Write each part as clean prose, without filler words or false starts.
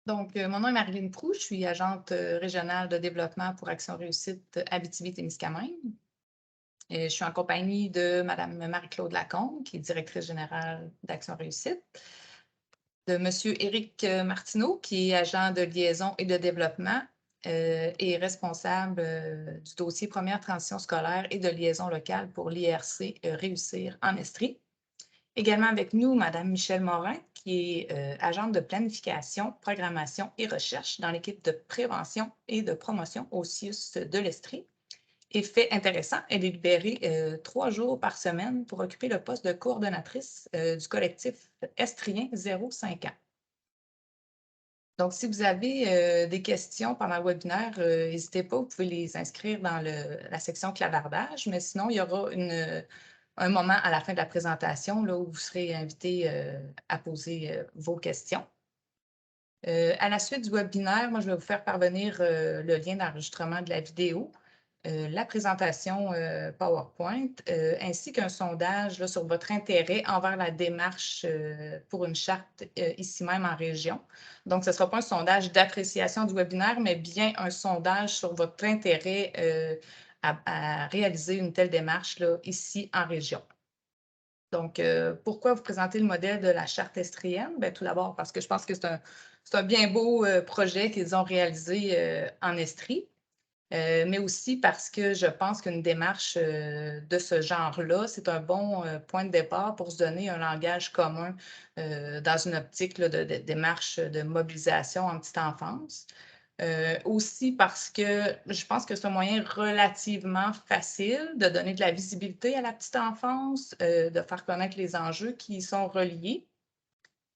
Donc, mon nom est Marilyn Proulx, je suis agente régionale de développement pour Action Réussite Abitibi-Témiscamingue. Je suis en compagnie de Mme Marie-Claude Lacombe, qui est directrice générale d'Action Réussite, de M. Éric Martineau, qui est agent de liaison et de développement et responsable du dossier Première transition scolaire et de liaison locale pour l'IRC Réussir en Estrie. Également avec nous, Mme Michèle Morin, qui est agente de planification, programmation et recherche dans l'équipe de prévention et de promotion au CIUS de l'Estrie. Et fait intéressant, elle est libérée 3 jours par semaine pour occuper le poste de coordonnatrice du collectif estrien 0-5 ans. Donc, si vous avez des questions pendant le webinaire, n'hésitez pas, vous pouvez les inscrire dans la section clavardage, mais sinon, il y aura un moment à la fin de la présentation là, où vous serez invité à poser vos questions. À la suite du webinaire, moi, je vais vous faire parvenir le lien d'enregistrement de la vidéo, la présentation PowerPoint, ainsi qu'un sondage là, sur votre intérêt envers la démarche pour une charte ici même en région. Donc, ce ne sera pas un sondage d'appréciation du webinaire, mais bien un sondage sur votre intérêt à réaliser une telle démarche là, ici en région. Donc, pourquoi vous présenter le modèle de la charte estrienne? Bien, tout d'abord, parce que je pense que c'est un bien beau projet qu'ils ont réalisé en Estrie, mais aussi parce que je pense qu'une démarche de ce genre-là, c'est un bon point de départ pour se donner un langage commun dans une optique là, de démarche de mobilisation en petite enfance. Aussi parce que je pense que c'est un moyen relativement facile de donner de la visibilité à la petite enfance, de faire connaître les enjeux qui y sont reliés.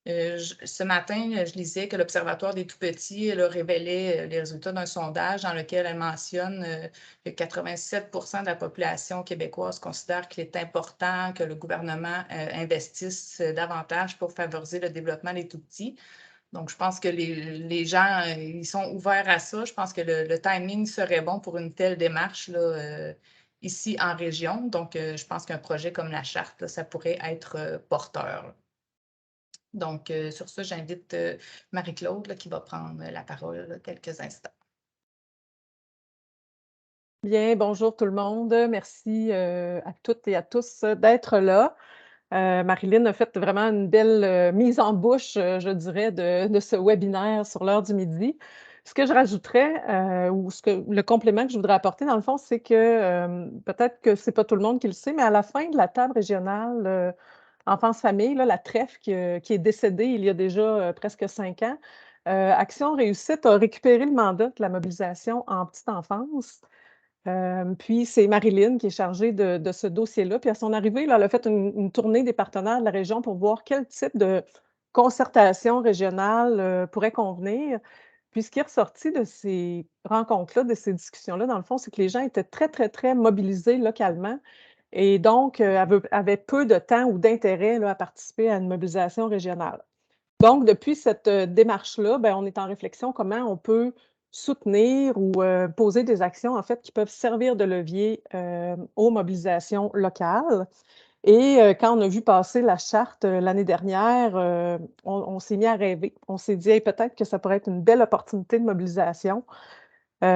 Ce matin, je lisais que l'Observatoire des tout-petits révélait les résultats d'un sondage dans lequel elle mentionne que 87 de la population québécoise considère qu'il est important que le gouvernement investisse davantage pour favoriser le développement des tout-petits. Donc, je pense que les gens, ils sont ouverts à ça. Je pense que le timing serait bon pour une telle démarche là, ici en région. Donc, je pense qu'un projet comme la charte, là, ça pourrait être porteur. Là. Donc, sur ça, j'invite Marie-Claude qui va prendre la parole là, quelques instants. Bien, bonjour tout le monde. Merci à toutes et à tous d'être là. Marilyn a fait vraiment une belle mise en bouche, je dirais, de ce webinaire sur l'heure du midi. Ce que je rajouterais, ou le complément que je voudrais apporter, dans le fond, c'est que peut-être que ce n'est pas tout le monde qui le sait, mais à la fin de la table régionale enfance-famille, la TREF, qui est décédée il y a déjà presque 5 ans, Action Réussite a récupéré le mandat de la mobilisation en petite enfance. Puis c'est Marilyn qui est chargée de ce dossier-là. Puis à son arrivée, là, elle a fait une tournée des partenaires de la région pour voir quel type de concertation régionale pourrait convenir. Puis ce qui est ressorti de ces rencontres-là, de ces discussions-là, dans le fond, c'est que les gens étaient très, très, très mobilisés localement et donc avaient peu de temps ou d'intérêt là, à participer à une mobilisation régionale. Donc, depuis cette démarche-là, ben, on est en réflexion comment on peut soutenir ou poser des actions, en fait, qui peuvent servir de levier aux mobilisations locales. Et quand on a vu passer la charte l'année dernière, on s'est mis à rêver. On s'est dit: «Hey, peut-être que ça pourrait être une belle opportunité de mobilisation qui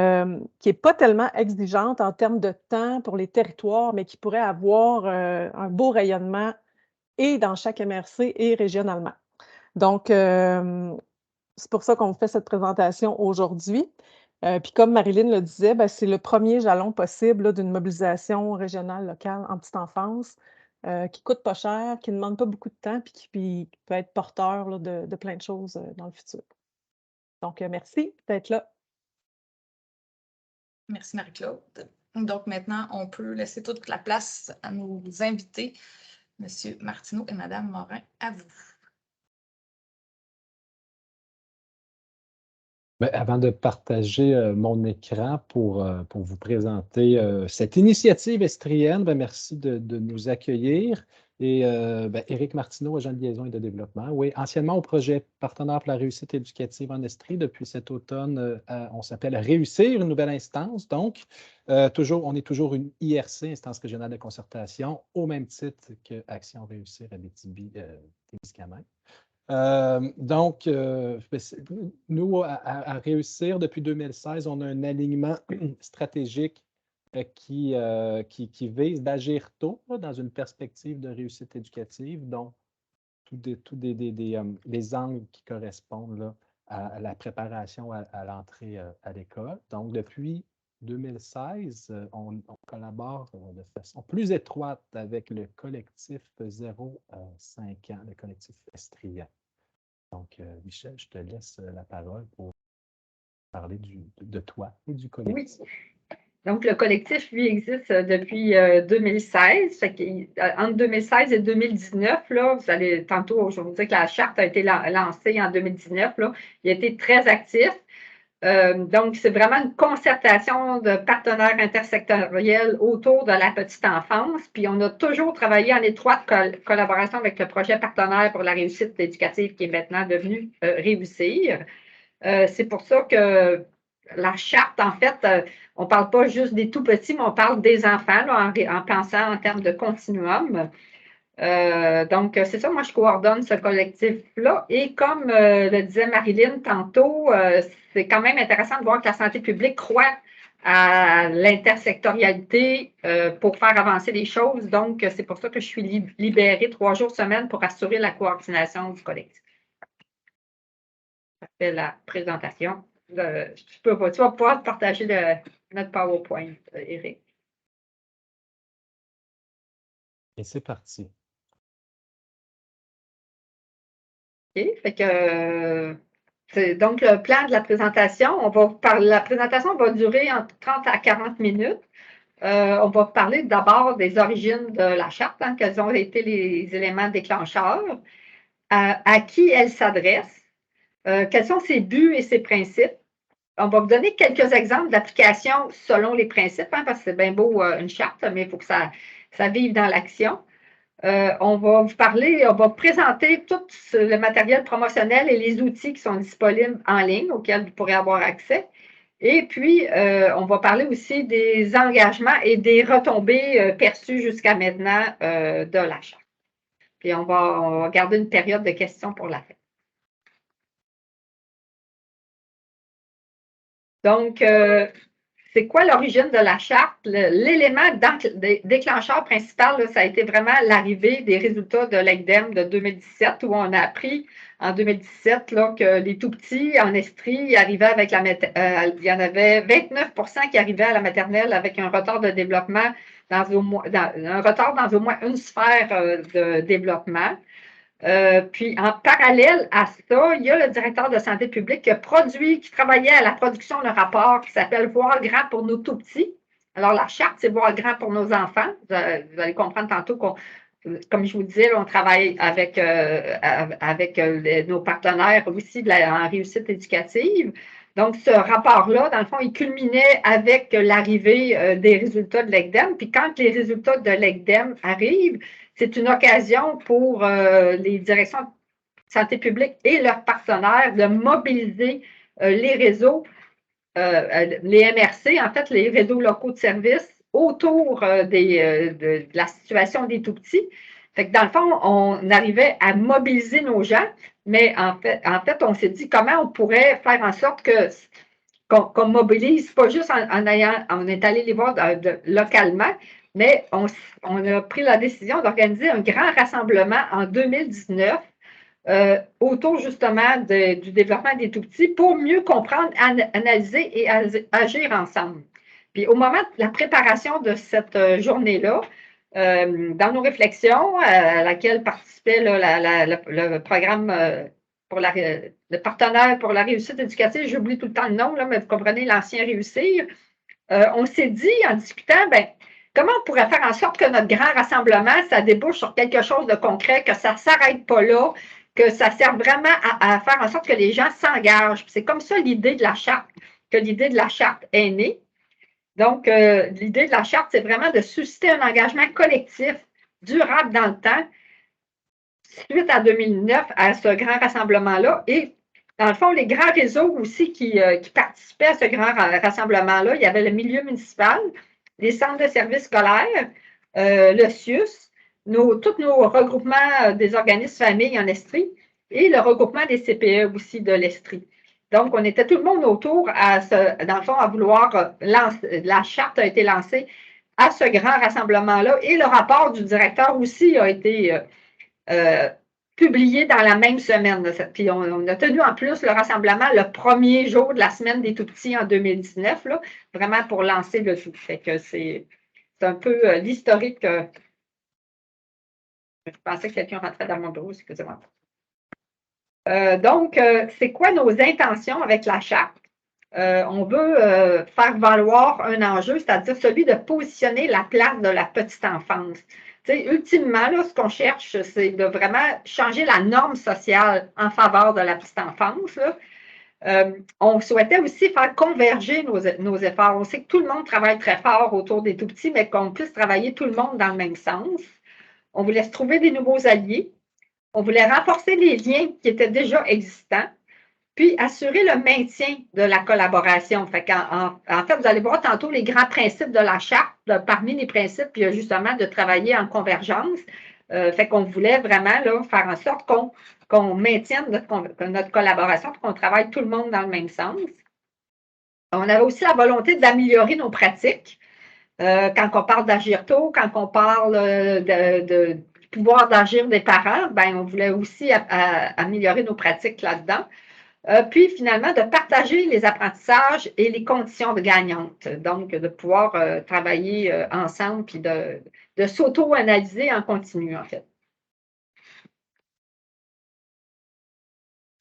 n'est pas tellement exigeante en termes de temps pour les territoires, mais qui pourrait avoir un beau rayonnement et dans chaque MRC et régionalement». Donc, c'est pour ça qu'on fait cette présentation aujourd'hui. Puis comme Marilyn le disait, ben, c'est le premier jalon possible là, d'une mobilisation régionale, locale en petite enfance, qui ne coûte pas cher, qui ne demande pas beaucoup de temps, puis qui peut être porteur là, de plein de choses dans le futur. Donc, merci d'être là. Merci Marie-Claude. Donc, maintenant, on peut laisser toute la place à nos invités, M. Martineau et Mme Morin, à vous. Bien, avant de partager mon écran pour vous présenter cette initiative estrienne, bien, merci de nous accueillir Et Éric Martineau, agent de liaison et de développement. Oui, anciennement au projet Partenaire pour la réussite éducative en Estrie. Depuis cet automne, on s'appelle Réussir, une nouvelle instance. Donc, on est toujours une IRC, Instance régionale de concertation, au même titre que Action Réussir Abitibi-Témiscamingue. Donc, nous, à Réussir, depuis 2016, on a un alignement stratégique qui vise d'agir tôt là, dans une perspective de réussite éducative, donc tous les angles qui correspondent là, à la préparation à l'entrée à l'école. Donc, depuis 2016, on collabore de façon plus étroite avec le collectif 0-5 ans, le collectif estrien. Donc, Michel, je te laisse la parole pour parler de toi et du collectif. Oui. Donc, le collectif, lui, existe depuis 2016. Entre 2016 et 2019, là, vous allez tantôt, je vais vous dire que la charte a été lancée en 2019. Là, il a été très actif. Donc, c'est vraiment une concertation de partenaires intersectoriels autour de la petite enfance. Puis, on a toujours travaillé en étroite collaboration avec le projet Partenaire pour la réussite éducative qui est maintenant devenu Réussir. C'est pour ça que la charte, en fait, on ne parle pas juste des tout petits, mais on parle des enfants là, en pensant en termes de continuum. Donc, c'est ça, moi, je coordonne ce collectif-là. Et comme le disait Marilyn tantôt, c'est quand même intéressant de voir que la santé publique croit à l'intersectorialité pour faire avancer les choses. Donc, c'est pour ça que je suis libérée 3 jours semaine pour assurer la coordination du collectif. Ça fait la présentation. Tu vas pouvoir partager notre PowerPoint, Éric. Et c'est parti. OK, fait que c'est donc le plan de la présentation. La présentation va durer entre 30 à 40 minutes. On va parler d'abord des origines de la charte, hein, quels ont été les éléments déclencheurs, à qui elle s'adresse, quels sont ses buts et ses principes. On va vous donner quelques exemples d'application selon les principes, hein, parce que c'est bien beau une charte, mais il faut que ça vive dans l'action. On va vous parler, on va présenter tout le matériel promotionnel et les outils qui sont disponibles en ligne auxquels vous pourrez avoir accès. Et puis, on va parler aussi des engagements et des retombées perçues jusqu'à maintenant de la charte. Puis, on va garder une période de questions pour la fin. Donc, c'est quoi l'origine de la charte? L'élément déclencheur principal, là, ça a été vraiment l'arrivée des résultats de l'ECDEM de 2017, où on a appris en 2017 là, que les tout-petits en Estrie arrivaient avec il y en avait 29% qui arrivaient à la maternelle avec un retard de développement dans au moins une sphère de développement. Puis, en parallèle à ça, il y a le directeur de santé publique qui travaillait à la production d'un rapport qui s'appelle « Voir grand pour nos tout-petits ». Alors, la charte, c'est « Voir grand pour nos enfants ». Vous allez comprendre tantôt comme je vous disais, on travaille avec nos partenaires aussi en réussite éducative. Donc, ce rapport-là, dans le fond, il culminait avec l'arrivée des résultats de l'ECDEM. Puis, quand les résultats de l'ECDEM arrivent, c'est une occasion pour les directions de santé publique et leurs partenaires de mobiliser les réseaux, les MRC, en fait, les réseaux locaux de services, autour de la situation des tout-petits. Fait que dans le fond, on arrivait à mobiliser nos gens, mais en fait on s'est dit comment on pourrait faire en sorte qu'on mobilise, pas juste on est allé les voir localement, mais on a pris la décision d'organiser un grand rassemblement en 2019 autour justement du développement des tout-petits pour mieux comprendre, analyser et agir ensemble. Puis au moment de la préparation de cette journée-là, dans nos réflexions à laquelle participait là, le programme le partenaire pour la réussite éducative, j'oublie tout le temps le nom, là, mais vous comprenez, l'ancien Réussir, on s'est dit en discutant, comment on pourrait faire en sorte que notre grand rassemblement, ça débouche sur quelque chose de concret, que ça ne s'arrête pas là, que ça sert vraiment à faire en sorte que les gens s'engagent. C'est comme ça l'idée de la charte, que l'idée de la charte est née. Donc, l'idée de la charte, c'est vraiment de susciter un engagement collectif durable dans le temps, suite à 2009, à ce grand rassemblement-là. Et dans le fond, les grands réseaux aussi qui participaient à ce grand rassemblement-là, il y avait le milieu municipal, les centres de services scolaires, le CIUS, tous nos regroupements des organismes familles en Estrie et le regroupement des CPE aussi de l'Estrie. Donc, on était tout le monde autour, dans le fond, à vouloir lancer. La charte a été lancée à ce grand rassemblement-là et le rapport du directeur aussi a été publié dans la même semaine. Puis on a tenu en plus le rassemblement le premier jour de la semaine des tout-petits en 2019, là, vraiment pour lancer le tout. Fait que c'est un peu l'historique. Je pensais que quelqu'un rentrait dans mon bureau, excusez-moi. Donc, c'est quoi nos intentions avec la charte? On veut faire valoir un enjeu, c'est-à-dire celui de positionner la place de la petite enfance. T'sais, ultimement, là, ce qu'on cherche, c'est de vraiment changer la norme sociale en faveur de la petite enfance. On souhaitait aussi faire converger nos efforts. On sait que tout le monde travaille très fort autour des tout-petits, mais qu'on puisse travailler tout le monde dans le même sens. On voulait se trouver des nouveaux alliés. On voulait renforcer les liens qui étaient déjà existants, puis assurer le maintien de la collaboration. Fait en fait, vous allez voir tantôt les grands principes de la charte. Parmi les principes, il y a justement de travailler en convergence. Fait qu'on voulait vraiment là, faire en sorte qu'on maintienne notre collaboration, qu'on travaille tout le monde dans le même sens. On avait aussi la volonté d'améliorer nos pratiques. Quand on parle d'agir tôt, quand on parle de pouvoir d'agir des parents, ben, on voulait aussi améliorer nos pratiques là-dedans. Puis, finalement, de partager les apprentissages et les conditions gagnantes. Donc, de pouvoir travailler ensemble puis de s'auto-analyser en continu, en fait.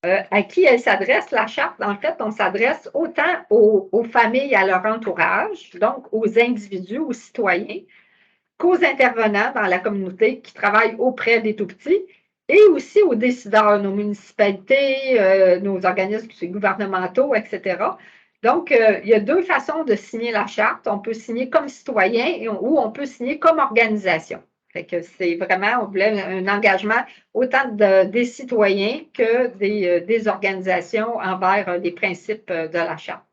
À qui elle s'adresse, la charte? En fait, on s'adresse autant aux familles, à leur entourage, donc aux individus, aux citoyens, qu'aux intervenants dans la communauté qui travaillent auprès des tout-petits et aussi aux décideurs, nos municipalités, nos organismes gouvernementaux, etc. Donc, il y a deux façons de signer la charte. On peut signer comme citoyen ou on peut signer comme organisation. Fait que c'est vraiment, on voulait un engagement autant des citoyens que des organisations envers les principes de la charte.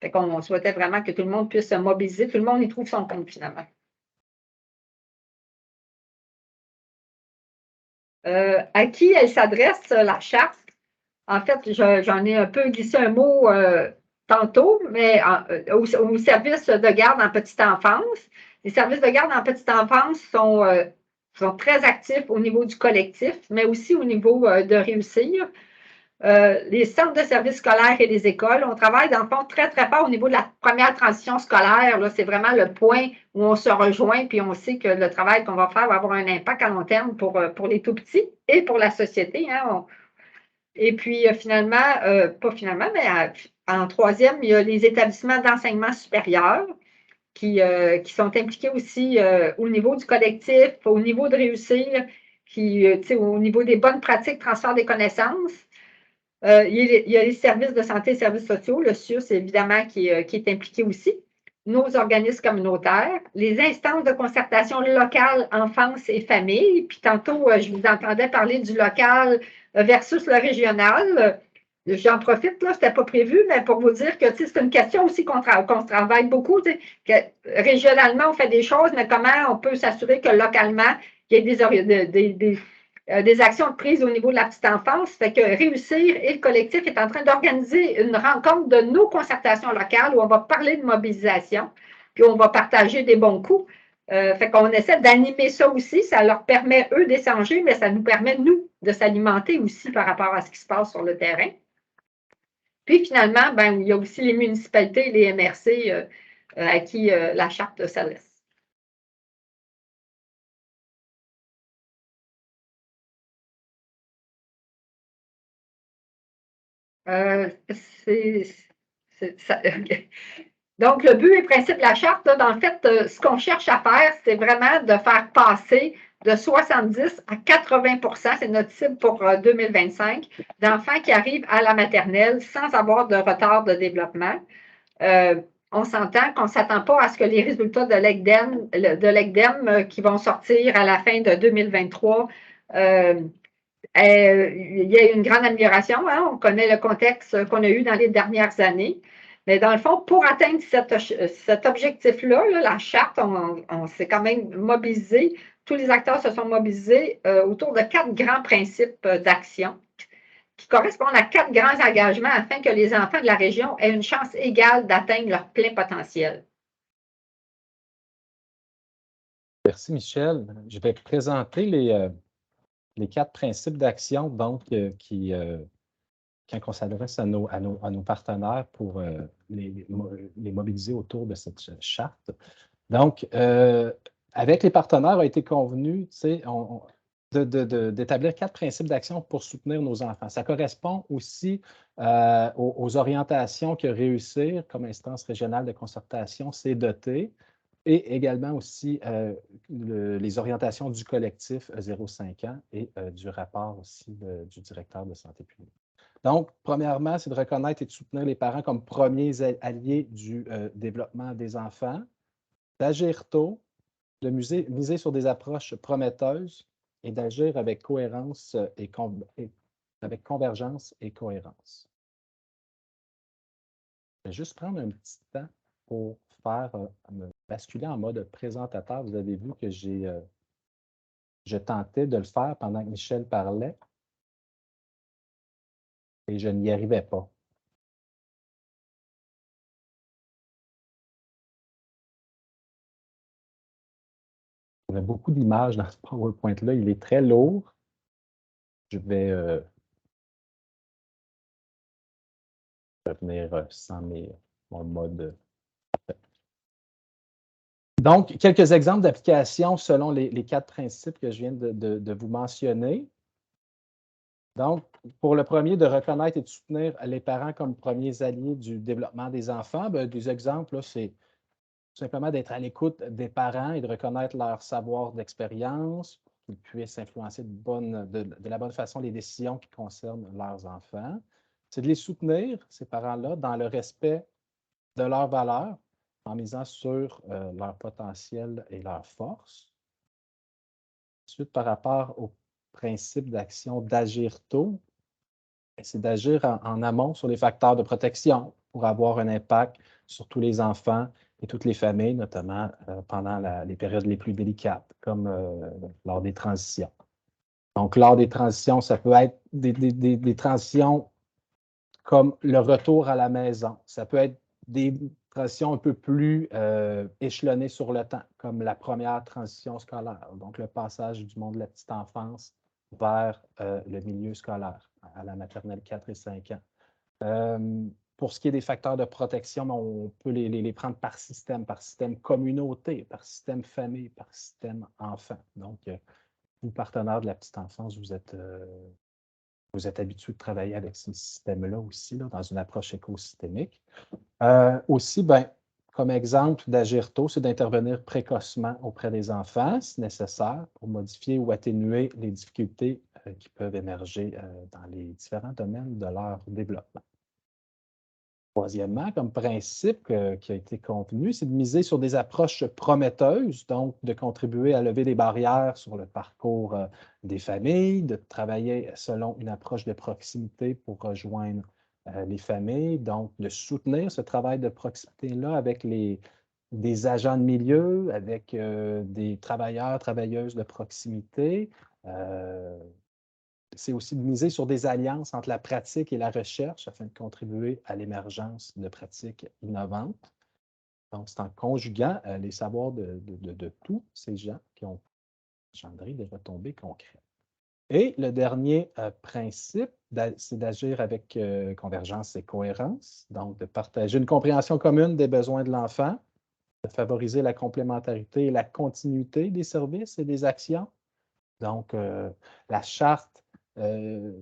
Fait qu'on souhaitait vraiment que tout le monde puisse se mobiliser, tout le monde y trouve son compte finalement. À qui elle s'adresse, la charte? En fait, j'en ai un peu glissé un mot tantôt, mais au service de garde en petite enfance. Les services de garde en petite enfance sont très actifs au niveau du collectif, mais aussi au niveau de réussir. Les centres de services scolaires et les écoles, on travaille dans le fond très, très fort au niveau de la première transition scolaire. C'est vraiment le point où on se rejoint, puis on sait que le travail qu'on va faire va avoir un impact à long terme pour les tout-petits et pour la société. Hein. Et puis, finalement, pas finalement, mais en troisième, il y a les établissements d'enseignement supérieur qui sont impliqués aussi au niveau du collectif, au niveau de réussir, au niveau des bonnes pratiques, transfert des connaissances. Il y a les services de santé et services sociaux, le CIUS, évidemment, qui est impliqué aussi. Nos organismes communautaires, les instances de concertation locale, enfance et famille. Puis tantôt, je vous entendais parler du local versus le régional. J'en profite, là, ce n'était pas prévu, mais pour vous dire que c'est une question aussi qu'on travaille beaucoup. Que, régionalement, on fait des choses, mais comment on peut s'assurer que localement, il y ait des actions de prise au niveau de la petite enfance. Fait que Réussir et le collectif est en train d'organiser une rencontre de nos concertations locales où on va parler de mobilisation, puis on va partager des bons coups. Fait qu'on essaie d'animer ça aussi. Ça leur permet, eux, d'échanger, mais ça nous permet, nous, de s'alimenter aussi par rapport à ce qui se passe sur le terrain. Puis finalement, ben, il y a aussi les municipalités et les MRC à qui la charte s'adresse. Donc, le but et principe de la charte, là, dans le fait, ce qu'on cherche à faire, c'est vraiment de faire passer de 70 à 80 %, c'est notre cible pour 2025, d'enfants qui arrivent à la maternelle sans avoir de retard de développement. on s'entend qu'on ne s'attend pas à ce que les résultats de l'ECDEM qui vont sortir à la fin de 2023, il y a une grande amélioration. Hein? On connaît le contexte qu'on a eu dans les dernières années. Mais dans le fond, pour atteindre cet objectif-là, la charte, on s'est quand même mobilisé. Tous les acteurs se sont mobilisés autour de 4 grands principes d'action qui correspondent à 4 grands engagements afin que les enfants de la région aient une chance égale d'atteindre leur plein potentiel. Merci, Michel. Je vais présenter les 4 principes d'action, donc, quand on s'adresse à nos partenaires pour les mobiliser autour de cette charte. Donc, avec les partenaires, a été convenu, d'établir 4 principes d'action pour soutenir nos enfants. Ça correspond aussi aux orientations que Réussir, comme instance régionale de concertation, s'est dotée, et également aussi les orientations du collectif 0-5 ans et du rapport aussi du directeur de santé publique. Donc, premièrement, c'est de reconnaître et de soutenir les parents comme premiers alliés du développement des enfants, d'agir tôt, de miser sur des approches prometteuses et d'agir avec cohérence avec convergence et cohérence. Je vais juste prendre un petit temps pour me basculer en mode présentateur. Vous avez vu que je tentais de le faire pendant que Michel parlait et je n'y arrivais pas. Il y a beaucoup d'images dans ce PowerPoint-là. Il est très lourd. Je vais revenir sans mon mode. Donc, quelques exemples d'applications selon les 4 principes que je viens de vous mentionner. Donc, pour le premier, de reconnaître et de soutenir les parents comme premiers alliés du développement des enfants, des exemples, c'est tout simplement d'être à l'écoute des parents et de reconnaître leur savoir d'expérience, qu'ils puissent influencer de la bonne façon les décisions qui concernent leurs enfants. C'est de les soutenir, ces parents-là, dans le respect de leurs valeurs, en misant sur leur potentiel et leurs forces. Ensuite, par rapport au principe d'action d'agir tôt, c'est d'agir en amont sur les facteurs de protection pour avoir un impact sur tous les enfants et toutes les familles, notamment pendant les périodes les plus délicates, comme lors des transitions. Donc, lors des transitions, ça peut être des transitions comme le retour à la maison. Ça peut être des transitions un peu plus échelonnées sur le temps, comme la première transition scolaire, donc le passage du monde de la petite enfance vers le milieu scolaire, à la maternelle 4 et 5 ans. Pour ce qui est des facteurs de protection, on peut les prendre par système communauté, par système famille, par système enfant. Donc, vous, partenaires de la petite enfance, vous êtes habitués de travailler avec ces systèmes-là aussi, dans une approche écosystémique. Aussi, comme exemple d'agir tôt, c'est d'intervenir précocement auprès des enfants, si nécessaire, pour modifier ou atténuer les difficultés qui peuvent émerger dans les différents domaines de leur développement. Troisièmement, comme principe qui a été convenu, c'est de miser sur des approches prometteuses, donc de contribuer à lever des barrières sur le parcours des familles, de travailler selon une approche de proximité pour rejoindre les familles, donc de soutenir ce travail de proximité-là avec des agents de milieu, avec des travailleurs, travailleuses de proximité. C'est aussi de miser sur des alliances entre la pratique et la recherche afin de contribuer à l'émergence de pratiques innovantes. Donc, c'est en conjuguant les savoirs de tous ces gens qui ont engendré des retombées concrètes. Et le dernier principe, c'est d'agir avec convergence et cohérence, donc de partager une compréhension commune des besoins de l'enfant, de favoriser la complémentarité et la continuité des services et des actions. Donc, la charte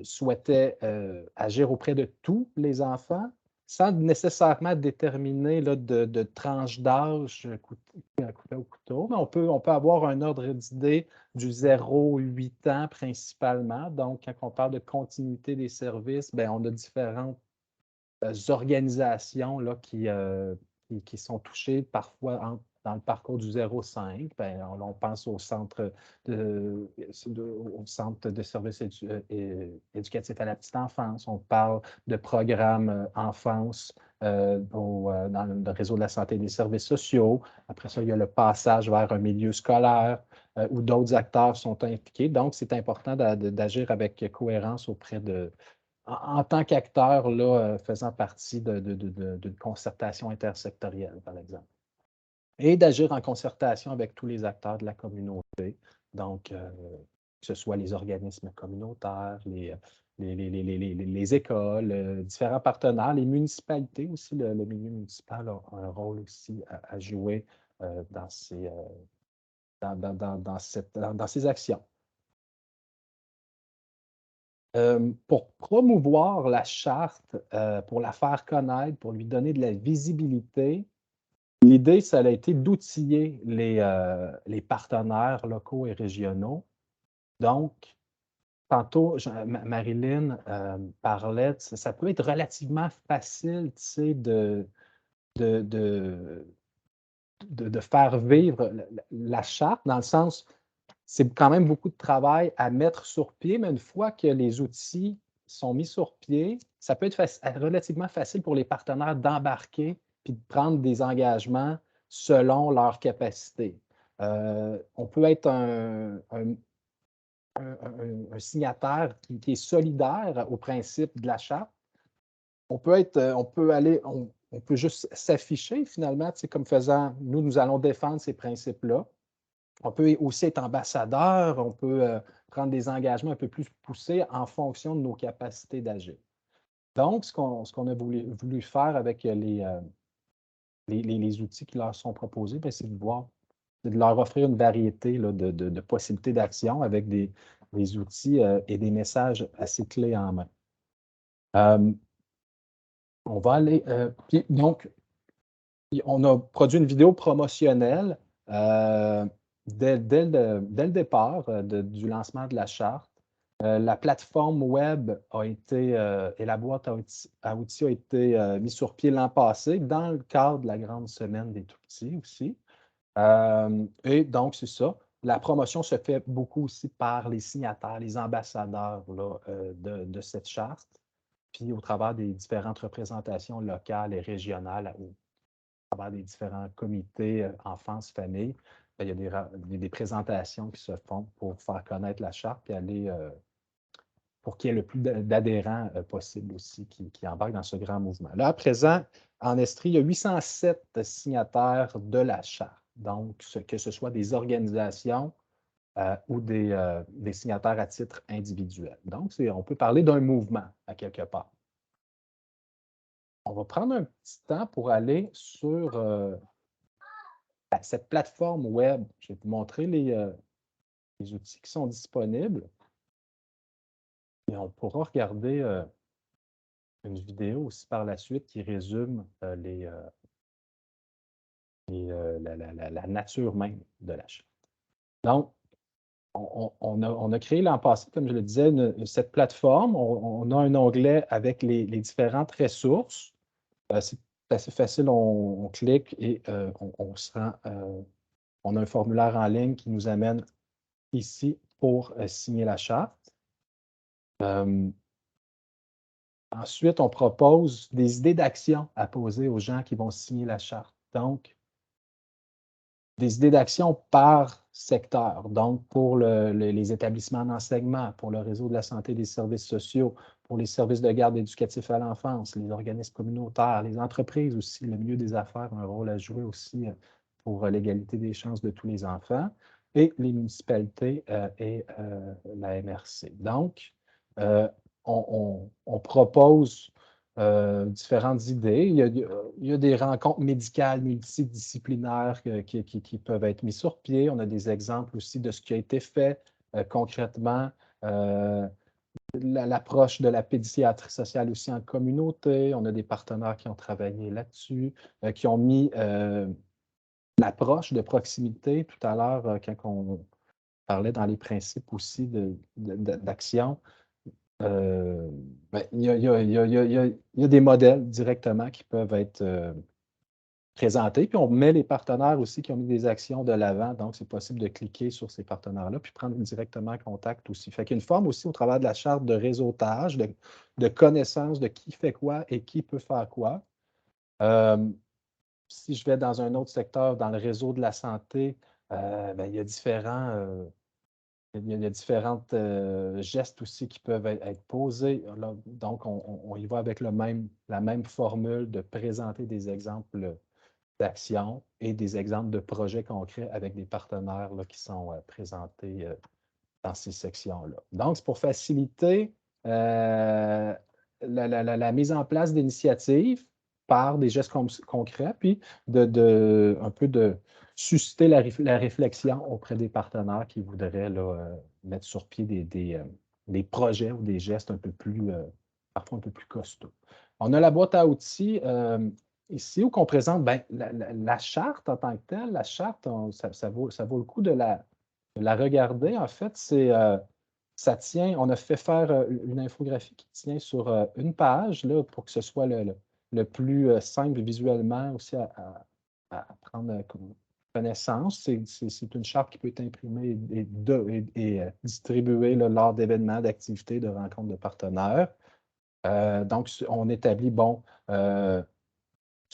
souhaitait agir auprès de tous les enfants sans nécessairement déterminer de tranche d'âge au couteau, mais on peut avoir un ordre d'idée du 0-8 ans principalement. Donc, quand on parle de continuité des services, on a différentes organisations là, qui qui sont touchés parfois dans le parcours du 0-5. On pense au centre de services éducatifs à la petite enfance. On parle de programmes enfance dans le réseau de la santé et des services sociaux. Après ça, il y a le passage vers un milieu scolaire où d'autres acteurs sont impliqués. Donc, c'est important d'agir avec cohérence auprès de, en tant qu'acteur faisant partie d'une concertation intersectorielle, par exemple. Et d'agir en concertation avec tous les acteurs de la communauté, donc que ce soit les organismes communautaires, les écoles, différents partenaires, les municipalités aussi, le milieu municipal a un rôle aussi à jouer dans ces actions. Pour promouvoir la charte, pour la faire connaître, pour lui donner de la visibilité, l'idée, ça a été d'outiller les partenaires locaux et régionaux. Donc, tantôt, Marilyn parlait, ça peut être relativement facile, tu sais, de faire vivre la charte, dans le sens, c'est quand même beaucoup de travail à mettre sur pied, mais une fois que les outils sont mis sur pied, ça peut être relativement facile pour les partenaires d'embarquer puis de prendre des engagements selon leurs capacités. On peut être un signataire qui est solidaire au principe de la charte. On peut juste s'afficher finalement, comme faisant, nous allons défendre ces principes-là. On peut aussi être ambassadeur, on peut prendre des engagements un peu plus poussés en fonction de nos capacités d'agir. Donc, ce qu'on a voulu faire avec les outils qui leur sont proposés, c'est de leur offrir une variété de possibilités d'action avec des outils et des messages assez clés en main. On va aller. Donc, on a produit une vidéo promotionnelle dès le départ du lancement de la charte. La plateforme web a été et la boîte à outils a été mise sur pied l'an passé dans le cadre de la grande semaine des tout-petits aussi. Et donc, c'est ça. La promotion se fait beaucoup aussi par les signataires, les ambassadeurs de cette charte, puis au travers des différentes représentations locales et régionales, à travers des différents comités enfance, famille. Il y a des présentations qui se font pour faire connaître la charte et aller pour qu'il y ait le plus d'adhérents possible aussi qui embarquent dans ce grand mouvement. Là, à présent, en Estrie, il y a 807 signataires de la charte. Donc, que ce soit des organisations ou des signataires à titre individuel. Donc, on peut parler d'un mouvement à quelque part. On va prendre un petit temps pour aller sur cette plateforme web. Je vais vous montrer les outils qui sont disponibles. Et on pourra regarder une vidéo aussi par la suite qui résume la nature même de la charte. Donc, on a créé l'an passé, comme je le disais, cette plateforme. On a un onglet avec les différentes ressources. C'est assez facile, on clique et on se rend. On a un formulaire en ligne qui nous amène ici pour signer la charte. Ensuite, on propose des idées d'action à poser aux gens qui vont signer la charte. Donc, des idées d'action par secteur. Donc, pour les établissements d'enseignement, pour le réseau de la santé et des services sociaux, pour les services de garde éducatifs à l'enfance, les organismes communautaires, les entreprises aussi, le milieu des affaires a un rôle à jouer aussi pour l'égalité des chances de tous les enfants, et les municipalités et la MRC. Donc, on propose différentes idées. Il y a des rencontres médicales multidisciplinaires qui peuvent être mises sur pied. On a des exemples aussi de ce qui a été fait concrètement. L'approche de la pédiatrie sociale aussi en communauté. On a des partenaires qui ont travaillé là-dessus, qui ont mis l'approche de proximité tout à l'heure quand on parlait dans les principes aussi d'action. Il y a des modèles directement qui peuvent être présenter. Puis on met les partenaires aussi qui ont mis des actions de l'avant. Donc, c'est possible de cliquer sur ces partenaires-là puis prendre directement contact aussi. Fait qu'il y a une forme aussi au travers de la charte de réseautage, de connaissance de qui fait quoi et qui peut faire quoi. Si je vais dans un autre secteur, dans le réseau de la santé, il y a différents gestes aussi qui peuvent être posés. Là, donc, on y va avec la même formule de présenter des exemples d'actions et des exemples de projets concrets avec des partenaires là, qui sont présentés dans ces sections-là. Donc, c'est pour faciliter la mise en place d'initiatives par des gestes concrets, puis un peu de susciter la réflexion auprès des partenaires qui voudraient là, mettre sur pied des projets ou des gestes un peu plus, parfois un peu plus costauds. On a la boîte à outils ici où on présente la charte en tant que telle. La charte, ça vaut le coup de la regarder. En fait, ça tient, on a fait faire une infographie qui tient sur une page là, pour que ce soit le plus simple visuellement aussi à prendre connaissance. C'est une charte qui peut être imprimée et distribuée là, lors d'événements, d'activités, de rencontres de partenaires. Donc, on établit,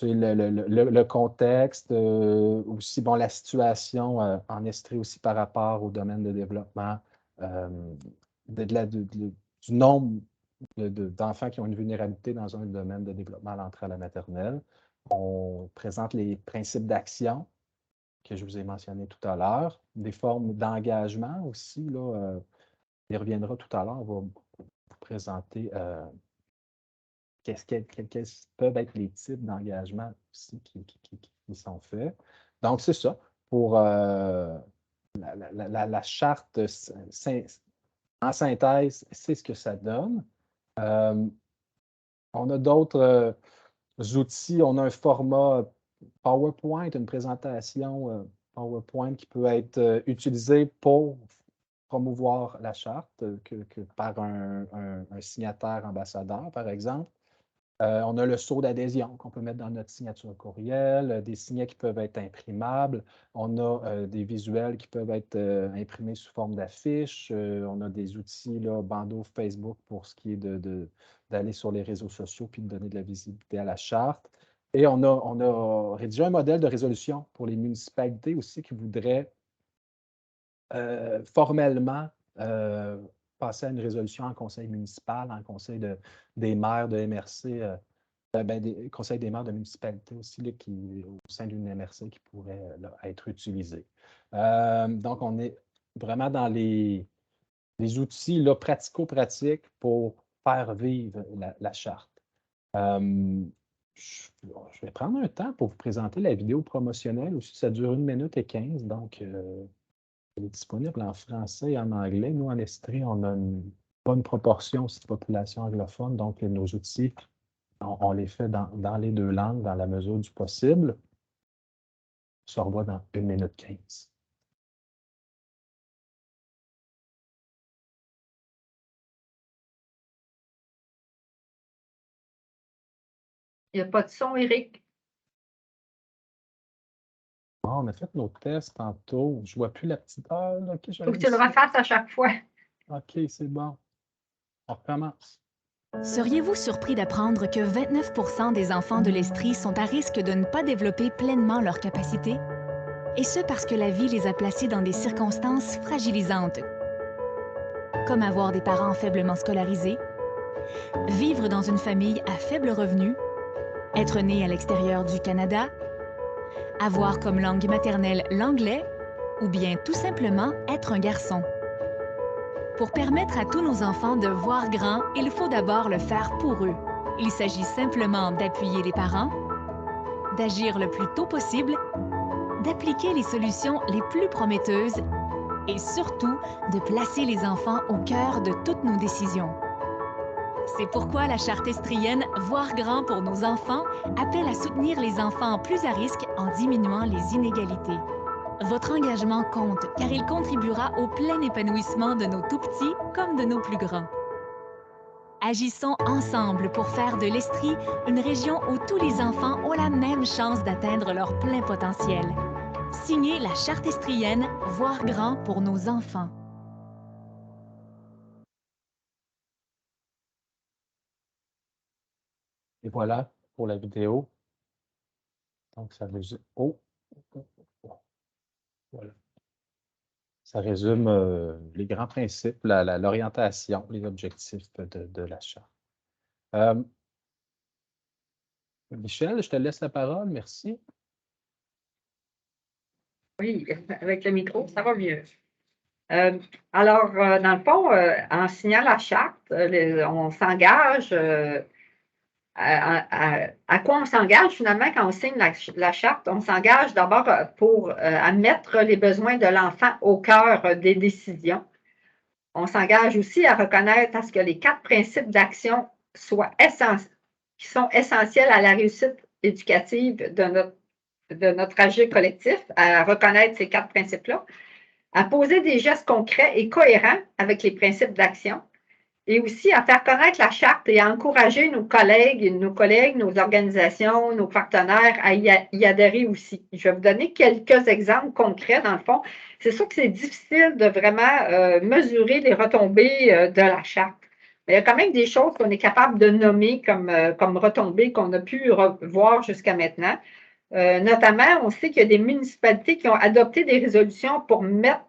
le contexte, aussi, la situation en Estrie aussi par rapport au domaine de développement, du nombre d'enfants qui ont une vulnérabilité dans un domaine de développement à l'entrée à la maternelle. On présente les principes d'action que je vous ai mentionnés tout à l'heure, des formes d'engagement aussi. Là, il reviendra tout à l'heure. On va vous présenter quels peuvent être les types d'engagement aussi qui sont faits. Donc, c'est ça. Pour la charte, en synthèse, c'est ce que ça donne. On a d'autres outils. On a un format PowerPoint, une présentation PowerPoint qui peut être utilisée pour promouvoir la charte par un signataire ambassadeur, par exemple. On a le sceau d'adhésion qu'on peut mettre dans notre signature courriel, des signets qui peuvent être imprimables. On a des visuels qui peuvent être imprimés sous forme d'affiches. On a des outils, là, bandeau Facebook pour ce qui est d'aller sur les réseaux sociaux puis de donner de la visibilité à la charte. Et on a rédigé un modèle de résolution pour les municipalités aussi qui voudraient formellement passer à une résolution en conseil municipal, en conseil des maires de MRC, des conseils des maires de municipalité aussi, là, au sein d'une MRC qui pourrait être utilisée. Donc, on est vraiment dans les outils pratico-pratiques pour faire vivre la charte. Je vais prendre un temps pour vous présenter la vidéo promotionnelle aussi. Ça dure 1 minute et 15, donc elle est disponible en français et en anglais. Nous, en Estrie, on a une bonne proportion aussi de population anglophone, donc nos outils, on les fait dans les 2 langues, dans la mesure du possible. On se revoit dans 1 minute 15. Il n'y a pas de son, Éric. On a fait nos tests tantôt. Je ne vois plus la petite heure. Il faut que tu le refasses à chaque fois. OK, c'est bon. On recommence. Seriez-vous surpris d'apprendre que 29% des enfants de l'Estrie sont à risque de ne pas développer pleinement leurs capacités? Et ce parce que la vie les a placés dans des circonstances fragilisantes, comme avoir des parents faiblement scolarisés, vivre dans une famille à faible revenu, être né à l'extérieur du Canada, avoir comme langue maternelle l'anglais, ou bien tout simplement être un garçon. Pour permettre à tous nos enfants de voir grand, il faut d'abord le faire pour eux. Il s'agit simplement d'appuyer les parents, d'agir le plus tôt possible, d'appliquer les solutions les plus prometteuses et surtout de placer les enfants au cœur de toutes nos décisions. C'est pourquoi la Charte estrienne Voir grand pour nos enfants appelle à soutenir les enfants plus à risque en diminuant les inégalités. Votre engagement compte car il contribuera au plein épanouissement de nos tout-petits comme de nos plus grands. Agissons ensemble pour faire de l'Estrie une région où tous les enfants ont la même chance d'atteindre leur plein potentiel. Signé la Charte estrienne, voir grand pour nos enfants. Et voilà pour la vidéo. Donc, ça résume. Voilà. Ça résume les grands principes, l'orientation, les objectifs de la Charte. Michel, je te laisse la parole. Merci. Oui, avec le micro, ça va mieux. Alors, dans le fond, en signant la charte, on s'engage. À quoi on s'engage finalement quand on signe la charte? On s'engage d'abord pour mettre les besoins de l'enfant au cœur des décisions. On s'engage aussi à reconnaître à ce que les 4 principes d'action qui sont essentiels à la réussite éducative de notre agir collectif, à reconnaître ces 4 principes-là, à poser des gestes concrets et cohérents avec les principes d'action, et aussi à faire connaître la charte et à encourager nos collègues, nos organisations, nos partenaires à y adhérer aussi. Je vais vous donner quelques exemples concrets, dans le fond. C'est sûr que c'est difficile de vraiment mesurer les retombées de la charte. Mais il y a quand même des choses qu'on est capable de nommer comme retombées qu'on a pu voir jusqu'à maintenant. Notamment, on sait qu'il y a des municipalités qui ont adopté des résolutions pour mettre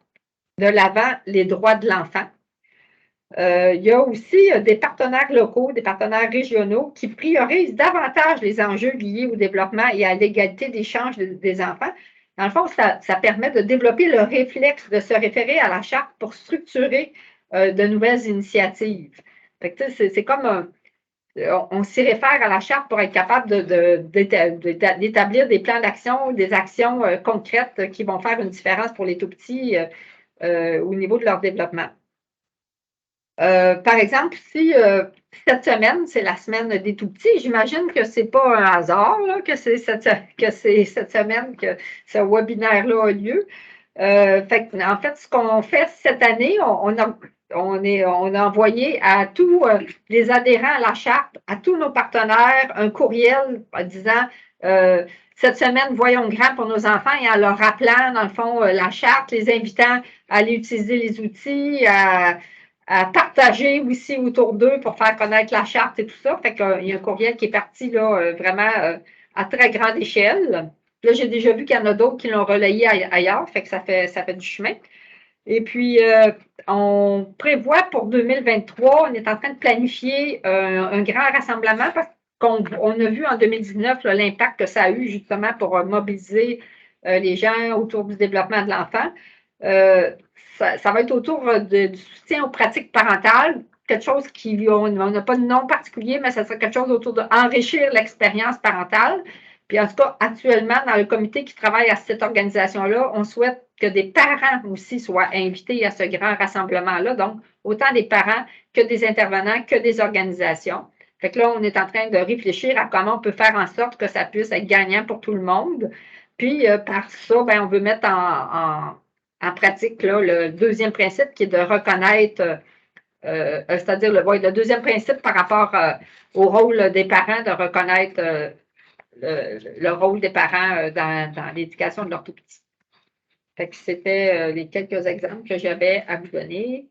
de l'avant les droits de l'enfant. Il y a aussi des partenaires locaux, des partenaires régionaux qui priorisent davantage les enjeux liés au développement et à l'égalité d'échange des enfants. Dans le fond, ça permet de développer le réflexe de se référer à la charte pour structurer de nouvelles initiatives. C'est comme on s'y réfère à la charte pour être capable d'établir des plans d'action, des actions concrètes qui vont faire une différence pour les tout-petits au niveau de leur développement. Par exemple, si cette semaine, c'est la semaine des tout-petits, j'imagine que ce n'est pas un hasard là, que c'est cette semaine que ce webinaire-là a lieu. En fait, ce qu'on fait cette année, on a envoyé à tous les adhérents à la charte, à tous nos partenaires, un courriel disant cette semaine, voyons grand pour nos enfants et en leur rappelant, dans le fond, la charte, les invitant à aller utiliser les outils, à partager aussi autour d'eux pour faire connaître la charte et tout ça. Fait qu'il y a un courriel qui est parti là, vraiment à très grande échelle. Là, j'ai déjà vu qu'il y en a d'autres qui l'ont relayé ailleurs, fait que ça fait du chemin. Et puis, on prévoit pour 2023, on est en train de planifier un grand rassemblement parce qu'on a vu en 2019 l'impact que ça a eu justement pour mobiliser les gens autour du développement de l'enfant. Ça va être autour du soutien aux pratiques parentales, quelque chose on n'a pas de nom particulier, mais ça sera quelque chose autour d'enrichir l'expérience parentale. Puis en tout cas, actuellement, dans le comité qui travaille à cette organisation-là, on souhaite que des parents aussi soient invités à ce grand rassemblement-là. Donc, autant des parents que des intervenants, que des organisations. Fait que là, on est en train de réfléchir à comment on peut faire en sorte que ça puisse être gagnant pour tout le monde. Puis, par ça, on veut mettre en pratique là, le deuxième principe qui est de reconnaître, c'est-à-dire le deuxième principe par rapport au rôle des parents, de reconnaître le rôle des parents dans l'éducation de leurs tout-petits. Fait que c'était les quelques exemples que j'avais à vous donner.